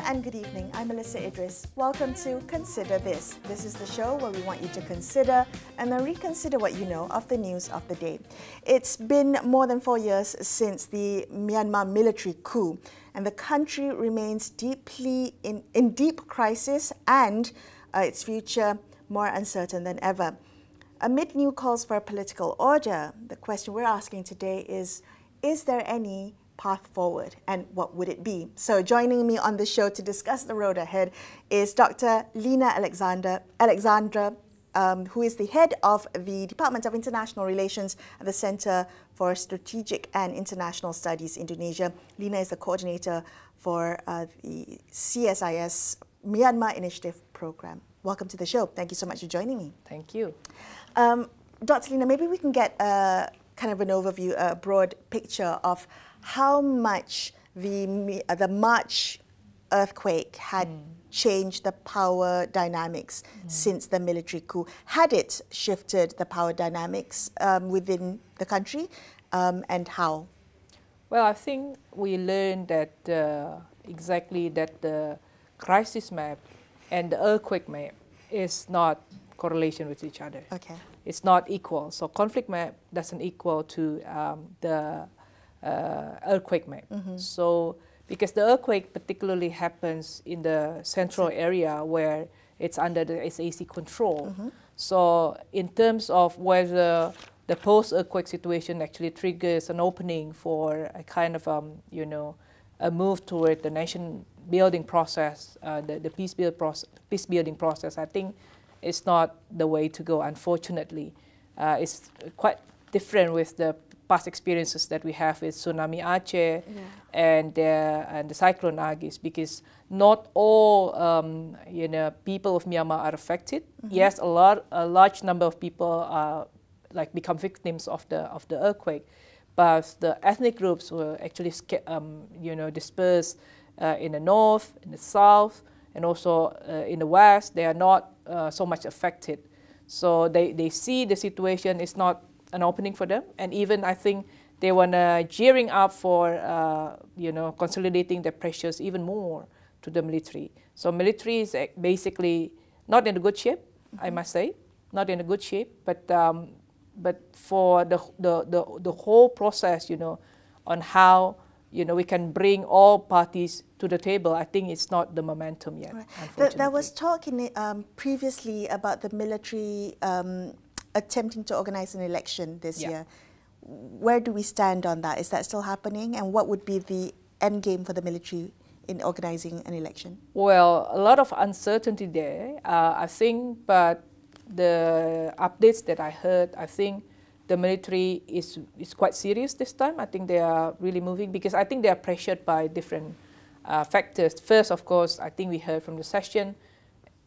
and good evening. I'm Melisa Idris. Welcome to Consider This. This is the show where we want you to consider and then reconsider what you know of the news of the day. It's been more than 4 years since the Myanmar military coup, and the country remains deeply in deep crisis and its future more uncertain than ever. Amid new calls for a political order, the question we're asking today is there any path forward, and what would it be? So joining me on the show to discuss the road ahead is Dr. Lina Alexandra, who is the head of the Department of International Relations at the Center for Strategic and International Studies, Indonesia. Lina is the coordinator for the CSIS Myanmar Initiative Programme. Welcome to the show. Thank you so much for joining me. Thank you. Dr. Lina, maybe we can get kind of an overview, a broad picture of how much the March earthquake had changed the power dynamics since the military coup. Had it shifted the power dynamics within the country, and how? Well, I think we learned that exactly that the crisis map and the earthquake map is not correlation with each other. Okay. It's not equal. So conflict map doesn't equal to the earthquake map. So because the earthquake particularly happens in the central area where it's under the SAC control. So in terms of whether the post-earthquake situation actually triggers an opening for a kind of a move toward the nation building process, the peace building process, I think it's not the way to go, unfortunately. It's quite different with the past experiences that we have with tsunami Aceh and the cyclone Agis, because not all people of Myanmar are affected. Yes, a large number of people are become victims of the earthquake, but the ethnic groups were actually dispersed in the north, in the south, and also in the west. They are not so much affected. So they see the situation is not an opening for them, and even I think they were gearing up for consolidating their pressures even more to the military. So military is basically not in a good shape, I must say, not in a good shape. But for the whole process, on how we can bring all parties to the table, I think it's not the momentum yet. Right. There was talk previously about the military attempting to organize an election this year. Where do we stand on that? Is that still happening? And what would be the end game for the military in organizing an election? Well, a lot of uncertainty there, I think, but the updates that I heard, I think the military is quite serious this time. I think they are really moving, because I think they are pressured by different factors. First, of course, I think we heard from the session,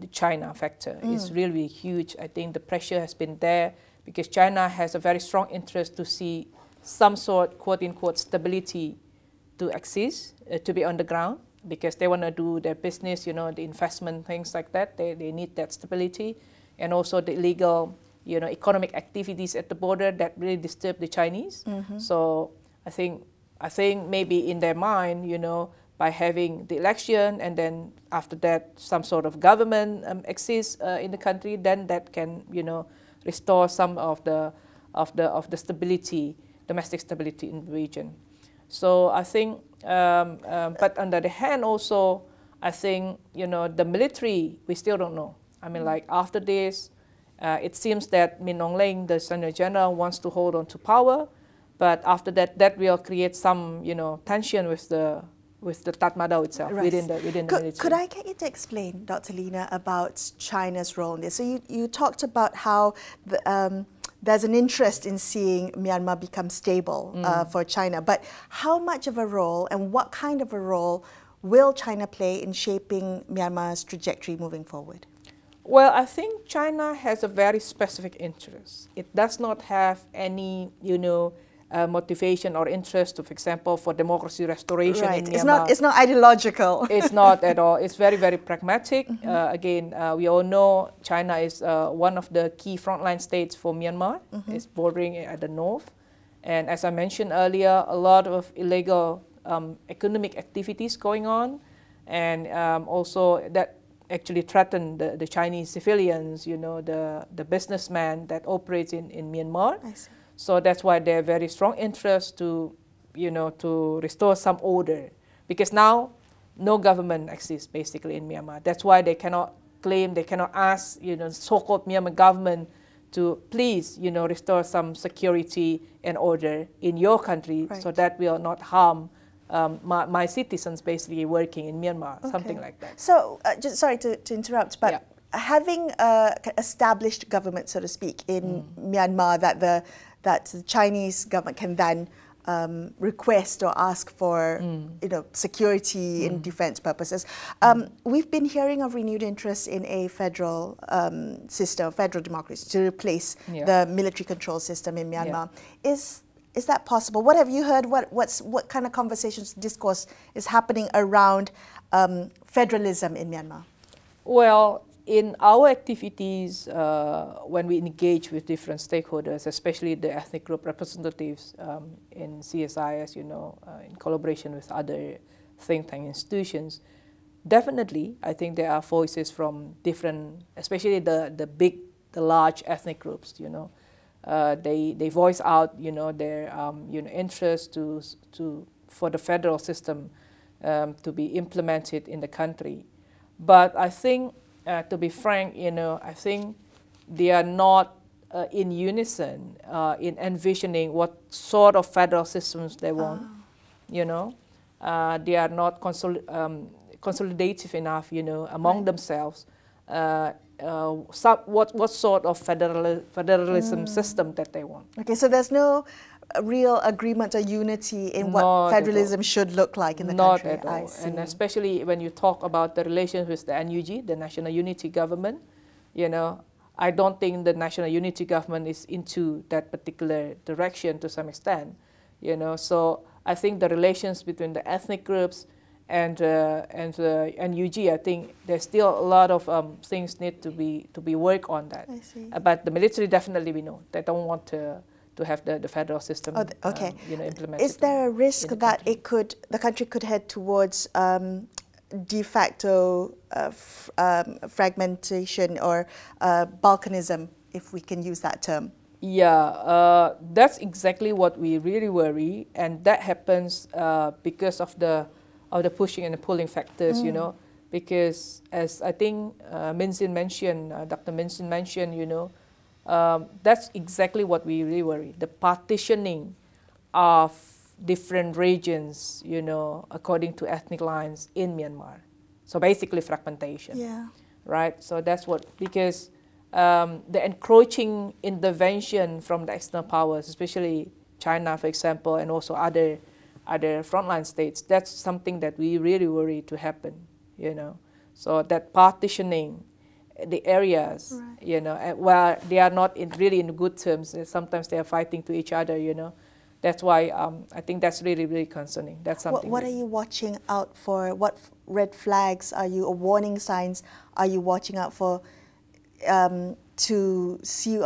the China factor is really huge. I think the pressure has been there because China has a very strong interest to see some sort, quote-unquote, stability to exist, to be on the ground, because they want to do their business, the investment, things like that. They need that stability. And also the illegal, economic activities at the border that really disturb the Chinese. So I think maybe in their mind, by having the election and then after that some sort of government exists in the country, then that can restore some of the stability, domestic stability in the region. So I think, but on the other hand also, I think the military, we still don't know. I mean, after this, it seems that Min Aung Hlaing, the Senator General, wants to hold on to power, but after that will create some tension with the Tatmadaw itself, within the military. Could I get you to explain, Dr. Lina, about China's role in this? So you talked about how there's an interest in seeing Myanmar become stable for China, but how much of a role and what kind of a role will China play in shaping Myanmar's trajectory moving forward? Well, I think China has a very specific interest. It does not have any, motivation or interest, for example, for democracy restoration in Myanmar. It's not ideological. It's not at all. It's very, very pragmatic. Again, we all know China is one of the key frontline states for Myanmar. It's bordering at the north. And as I mentioned earlier, a lot of illegal economic activities going on. and also that actually threatened the Chinese civilians, you know, the businessmen that operates in Myanmar. I see. So that's why they have very strong interest to, you know, to restore some order, because now no government exists basically in Myanmar. That's why they cannot claim, they cannot ask, you know, so-called Myanmar government to please, you know, restore some security and order in your country, right, so that will not harm my citizens basically working in Myanmar, okay, something like that. So, just sorry to interrupt, but having established government, so to speak, in Myanmar that the Chinese government can then request or ask for, you know, security and defense purposes. We've been hearing of renewed interest in a federal system, federal democracy, to replace the military control system in Myanmar. Is that possible? What have you heard? What kind of conversations, discourse is happening around federalism in Myanmar? Well, in our activities, when we engage with different stakeholders, especially the ethnic group representatives in CSIS, you know, in collaboration with other think tank institutions, definitely, I think there are voices from different, especially the large ethnic groups, you know. They voice out, you know, their you know, interest for the federal system to be implemented in the country. But I think, to be frank, you know, I think they are not in unison in envisioning what sort of federal systems they want. You know, they are not consolidative enough, you know, among themselves. What sort of federalism system that they want. Okay, so there's no real agreement or unity in what federalism should look like in the country. Not at all. And especially when you talk about the relations with the NUG, the National Unity Government, you know, I don't think the National Unity Government is into that particular direction to some extent, you know. So I think the relations between the ethnic groups and NUG, I think there's still a lot of things need to be worked on that. I see. But the military, definitely we know they don't want to have the federal system you know, implemented. Is there a risk that the country could head towards de facto fragmentation or balkanism, if we can use that term? Yeah, that's exactly what we really worry, and that happens because of the pushing and the pulling factors, you know, because as I think Minzin mentioned, Dr. Minzin mentioned, you know, that's exactly what we really worry, the partitioning of different regions, you know, according to ethnic lines in Myanmar. So basically fragmentation, right? So that's what, because the encroaching intervention from the external powers, especially China, for example, and also other frontline states, that's something that we really worry to happen, you know. So that partitioning the areas, you know, where they are not really in good terms, sometimes they are fighting to each other, you know. That's why I think that's really, really concerning. That's something. What are you watching out for? What red flags are you, or warning signs are you watching out for to see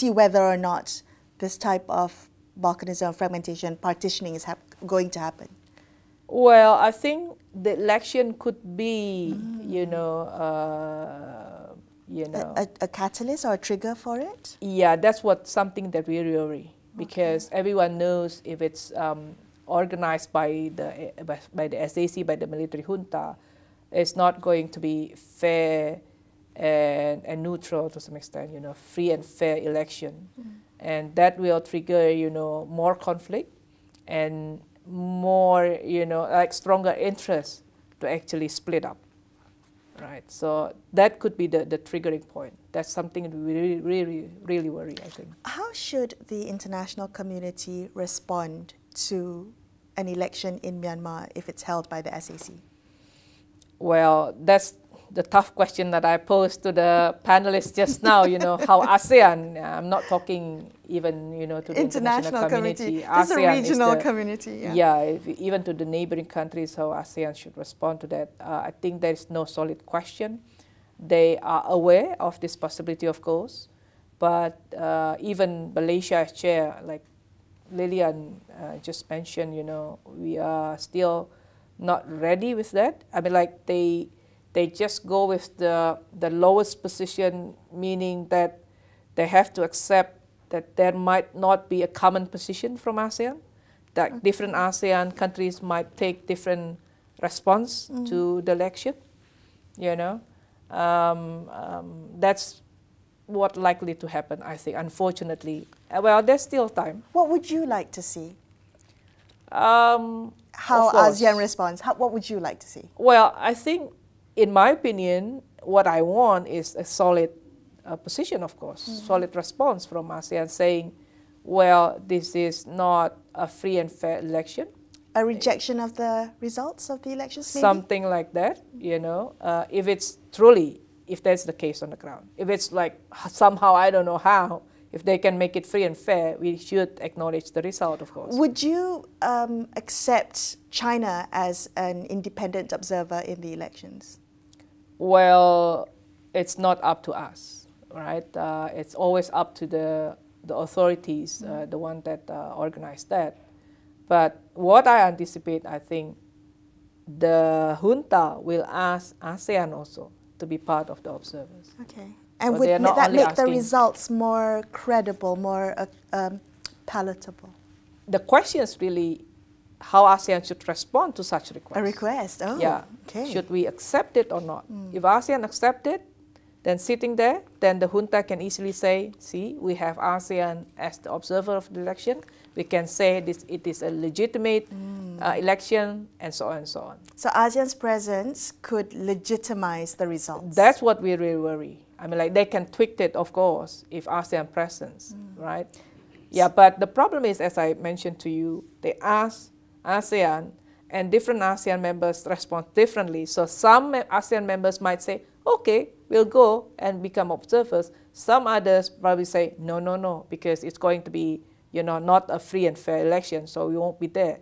whether or not this type of balkanism, fragmentation, partitioning is going to happen? Well, I think the election could be, you know, a catalyst or a trigger for it. Yeah, that's something that we worry, because everyone knows if it's organized by the SAC, by the military junta, it's not going to be fair and neutral to some extent, you know, free and fair election. And that will trigger, you know, more conflict and more, you know, like stronger interest to actually split up, right? So that could be the triggering point. That's something that we really worry, I think. How should the international community respond to an election in Myanmar if it's held by the SAC? Well, that's the tough question that I posed to the panelists just now, you know, how ASEAN, I'm not talking even, you know, to the international community. It's a regional community. Even to the neighboring countries, how ASEAN should respond to that. I think there is no solid question. They are aware of this possibility, of course, but even Malaysia as chair, like Lilian just mentioned, you know, we are still not ready with that. I mean, like they just go with the lowest position, meaning that they have to accept that there might not be a common position from ASEAN, that different ASEAN countries might take different response to the election, you know. That's what likely to happen, I think, unfortunately. Well, there's still time. What would you like to see? How ASEAN responds? What would you like to see? Well, I think, in my opinion, what I want is a solid position, of course, solid response from ASEAN saying, well, this is not a free and fair election. A rejection of the results of the elections, maybe? Something like that, you know, if it's truly, if that's the case on the ground. If it's like somehow, I don't know how, if they can make it free and fair, we should acknowledge the result, of course. Would you accept China as an independent observer in the elections? Well, it's not up to us, right? It's always up to the authorities, the one that organized that. But what I anticipate, I think, the junta will ask ASEAN also to be part of the observers. Okay. And So would that make the asking, results more credible, more palatable? The question is really how ASEAN should respond to such requests. A request, oh, yeah. Okay. Should we accept it or not? If ASEAN accept it, then sitting there, then the junta can easily say, see, we have ASEAN as the observer of the election. We can say it is a legitimate election, and so on and so on. So ASEAN's presence could legitimize the results. That's what we really worry. I mean, like they can tweak it, of course, if ASEAN presence, right? Yeah, but the problem is, as I mentioned to you, they ask ASEAN, and different ASEAN members respond differently. So some ASEAN members might say, okay, we'll go and become observers. Some others probably say, no, no, no, because it's going to be, you know, not a free and fair election, so we won't be there.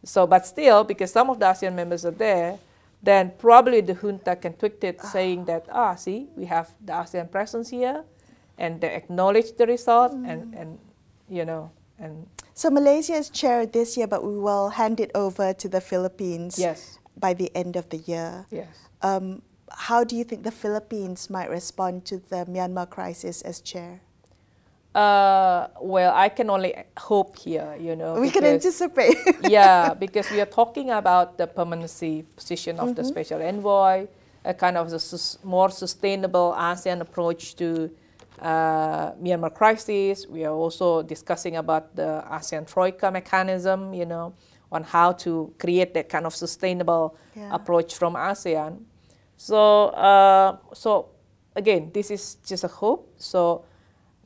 So, but still, because some of the ASEAN members are there, then probably the junta can tweak it, saying that, see, we have the ASEAN presence here, and they acknowledge the result, and you know, and... So Malaysia is chair this year, but we will hand it over to the Philippines by the end of the year. Yes. How do you think the Philippines might respond to the Myanmar crisis as chair? Well, I can only hope here, you know. We can anticipate. Yeah, because we are talking about the permanency position of the special envoy, a kind of more sustainable ASEAN approach to Myanmar crisis. We are also discussing about the ASEAN Troika mechanism, you know, on how to create that kind of sustainable approach from ASEAN. So, so again, this is just a hope. So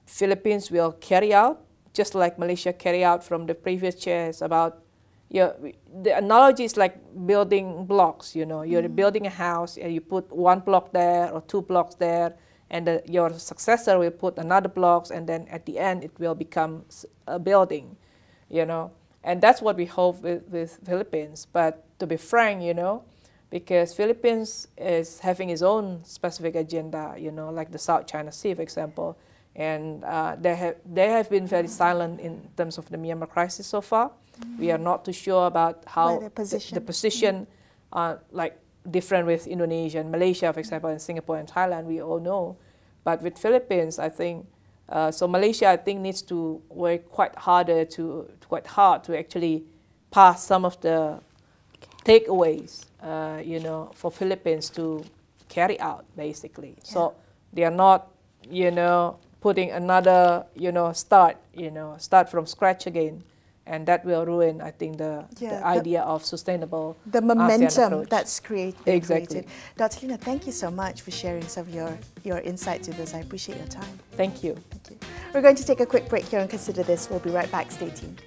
Philippines will carry out, just like Malaysia carry out from the previous chairs about, the analogy is like building blocks, you know, you're building a house and you put one block there or two blocks there, and your successor will put another blocks, and then at the end it will become a building, you know. And that's what we hope with Philippines. But to be frank, you know, because Philippines is having its own specific agenda, you know, like the South China Sea, for example, and they have been very silent in terms of the Myanmar crisis so far. We are not too sure about how the position, like different with Indonesia and Malaysia, for example, and Singapore and Thailand, we all know. But with Philippines, I think, so Malaysia, I think, needs to work quite hard to actually pass some of the takeaways, you know, for Philippines to carry out, basically. So they are not, you know, putting another, you know, start from scratch again. And that will ruin, I think, the idea of sustainable the momentum that's created. Exactly. Dr. Lina, thank you so much for sharing some of your insights with us. I appreciate your time. Thank you. Thank you. We're going to take a quick break here and consider this. We'll be right back. Stay tuned.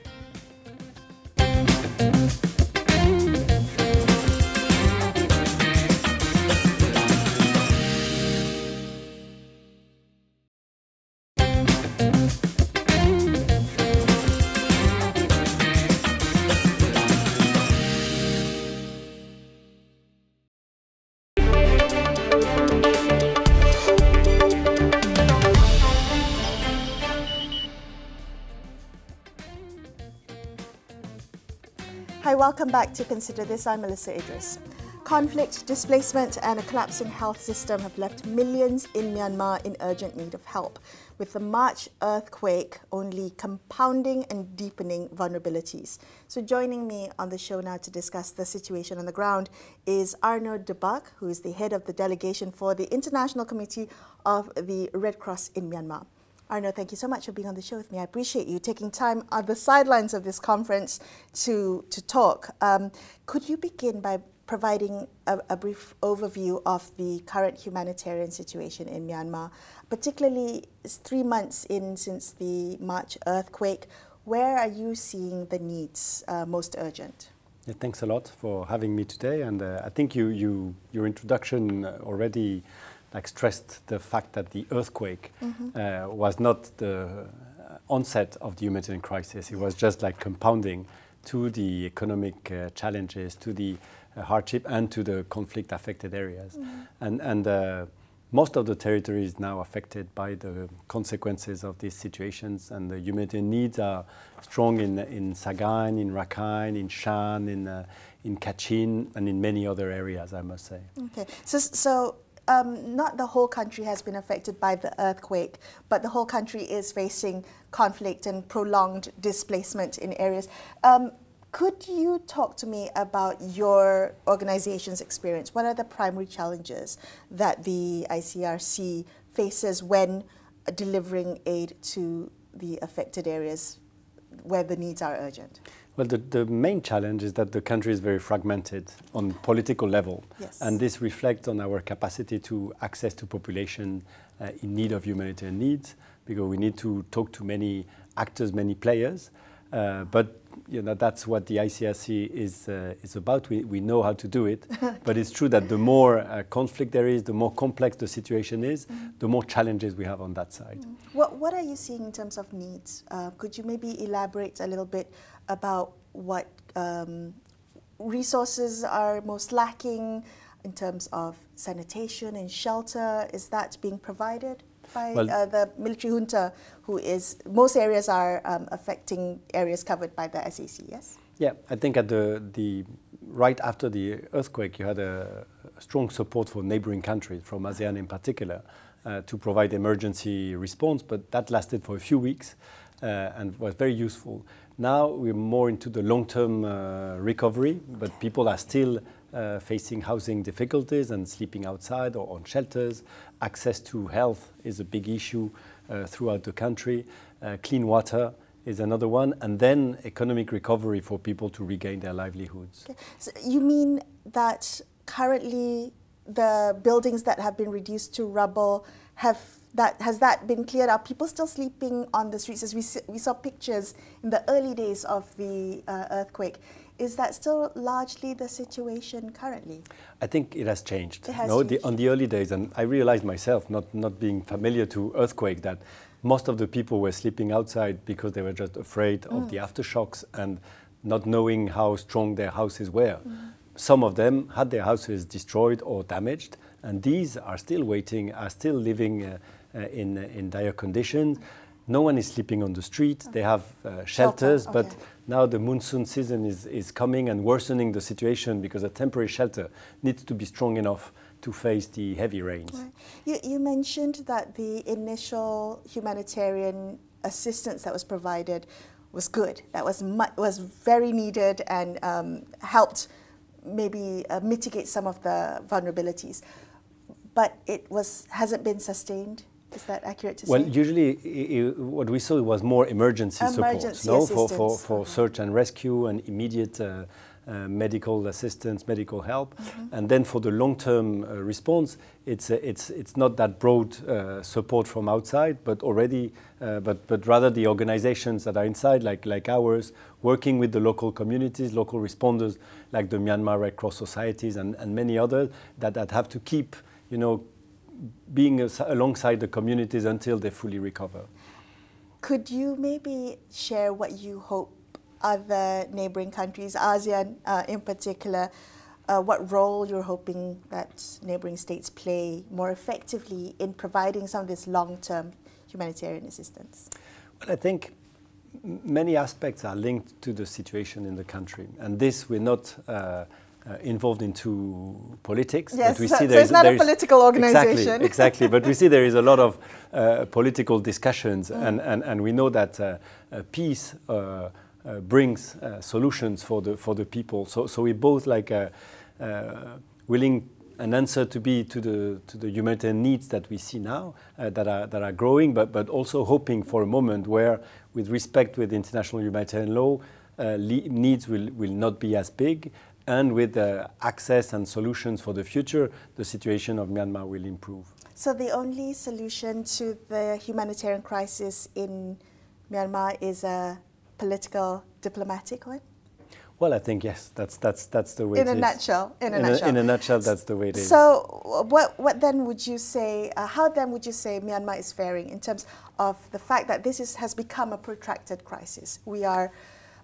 Hi, welcome back to Consider This. I'm Melisa Idris. Conflict, displacement and a collapsing health system have left millions in Myanmar in urgent need of help, with the March earthquake only compounding and deepening vulnerabilities. So joining me on the show now to discuss the situation on the ground is Arnaud de Baecque, who is the head of the delegation for the International Committee of the Red Cross in Myanmar. Arnaud, thank you so much for being on the show with me. I appreciate you taking time on the sidelines of this conference to talk. Could you begin by providing a brief overview of the current humanitarian situation in Myanmar, particularly 3 months in since the March earthquake? Where are you seeing the needs most urgent? Yeah, thanks a lot for having me today. And I think your introduction already stressed the fact that the earthquake was not the onset of the humanitarian crisis. It was just like compounding to the economic challenges, to the hardship and to the conflict-affected areas. And most of the territory is now affected by the consequences of these situations, and the humanitarian needs are strong in Sagaing, in Rakhine, in Shan, in Kachin, and in many other areas, I must say. Okay, so not the whole country has been affected by the earthquake, but the whole country is facing conflict and prolonged displacement in areas. Could you talk to me about your organization's experience? What are the primary challenges that the ICRC faces when delivering aid to the affected areas where the needs are urgent? Well, the main challenge is that the country is very fragmented on political level. Yes. And this reflects on our capacity to access to population in need of humanitarian needs, because we need to talk to many actors, many players. But that's what the ICRC is about. We know how to do it. But it's true that the more conflict there is, the more complex the situation is, the more challenges we have on that side. What are you seeing in terms of needs? Could you maybe elaborate a little bit about what resources are most lacking in terms of sanitation and shelter? Is that being provided by the military junta, who is, most areas are affecting areas covered by the SAC, yes? Yeah, I think at the right after the earthquake, you had a strong support for neighboring countries, from ASEAN in particular, to provide emergency response, but that lasted for a few weeks and was very useful. Now we're more into the long-term recovery, but people are still facing housing difficulties and sleeping outside or on shelters. Access to health is a big issue throughout the country. Clean water is another one, and then economic recovery for people to regain their livelihoods. Okay. So you mean that currently the buildings that have been reduced to rubble, has that been cleared up? People still sleeping on the streets, as we saw pictures in the early days of the earthquake. Is that still largely the situation currently? I think it has changed. It has changed. On the early days, and I realized myself, not being familiar to earthquake, that most of the people were sleeping outside because they were just afraid of the aftershocks and not knowing how strong their houses were. Some of them had their houses destroyed or damaged, and these are still waiting, are still living in dire conditions. No one is sleeping on the street. They have shelters, but now the monsoon season is coming and worsening the situation, because a temporary shelter needs to be strong enough to face the heavy rains. Right. You mentioned that the initial humanitarian assistance that was provided was good. That was very needed and helped maybe mitigate some of the vulnerabilities. But it hasn't been sustained. Is that accurate to say? Well, usually what we saw was more emergency support, for search and rescue and immediate medical assistance, medical help, and then for the long-term response, it's not that broad support from outside, but already, but rather the organizations that are inside, like ours, working with the local communities, local responders, like the Myanmar Red Cross societies and many others that have to keep, being alongside the communities until they fully recover. Could you maybe share what you hope other neighboring countries, ASEAN in particular, what role you're hoping that neighboring states play more effectively in providing some of this long-term humanitarian assistance? Well, I think many aspects are linked to the situation in the country, and this we're not involved into politics. Yes, but we so, see so it's not a political organization. Exactly, but we see there is a lot of political discussions, and we know that peace brings solutions for the people. So we both like willing an answer to be to the humanitarian needs that we see now that are growing, but also hoping for a moment where, with respect with international humanitarian law, needs will not be as big, and with access and solutions for the future, the situation of Myanmar will improve. So the only solution to the humanitarian crisis in Myanmar is a political, diplomatic one? Well, I think yes, that's the way it is. In a nutshell, in a nutshell, that's the way it is. So what then would you say, how then would you say Myanmar is faring in terms of the fact that this has become a protracted crisis? We are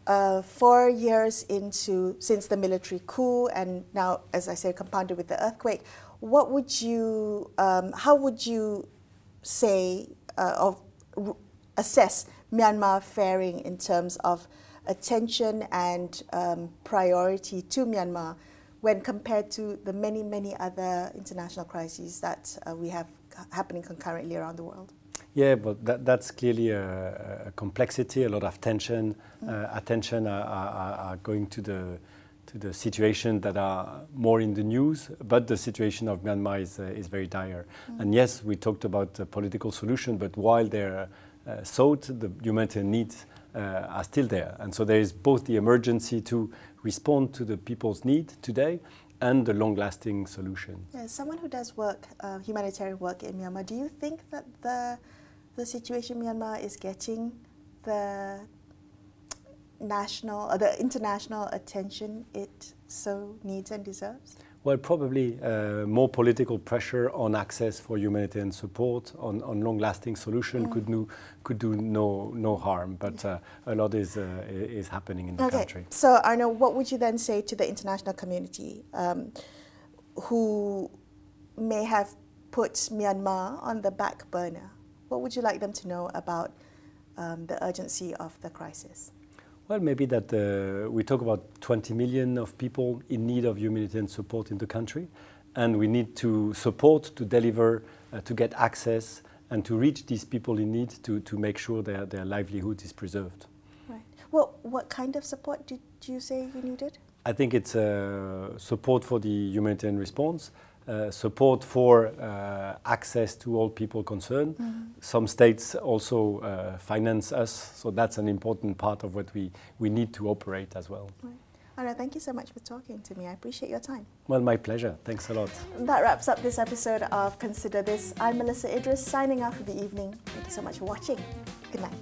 4 years since the military coup, and now, as I say, compounded with the earthquake. What would you, how would you say or assess Myanmar faring in terms of attention and priority to Myanmar when compared to the many, many other international crises that we have happening concurrently around the world? Yeah, but that's clearly a complexity, a lot of tension. Attention are going to the situation that are more in the news, but the situation of Myanmar is very dire. And yes, we talked about the political solution, but while they're sought, the humanitarian needs are still there. And so there is both the emergency to respond to the people's need today and the long-lasting solution. Yeah, someone who does work, humanitarian work in Myanmar, do you think that the situation in Myanmar is getting the national or the international attention it so needs and deserves? Well, probably more political pressure on access for humanitarian support, on long-lasting solution could do no harm, but a lot is happening in the country. So Arnaud, what would you then say to the international community who may have put Myanmar on the back burner? What would you like them to know about the urgency of the crisis? Well, maybe that we talk about 20 million of people in need of humanitarian support in the country, and we need to support, to deliver, to get access, and to reach these people in need to make sure their livelihood is preserved. Right. Well, what kind of support did you say you needed? I think it's support for the humanitarian response, support for access to all people concerned. Some states also finance us, so that's an important part of what we need to operate as well. Right. Arnaud, thank you so much for talking to me. I appreciate your time. Well, my pleasure. Thanks a lot. That wraps up this episode of Consider This. I'm Melisa Idris, signing off for the evening. Thank you so much for watching. Good night.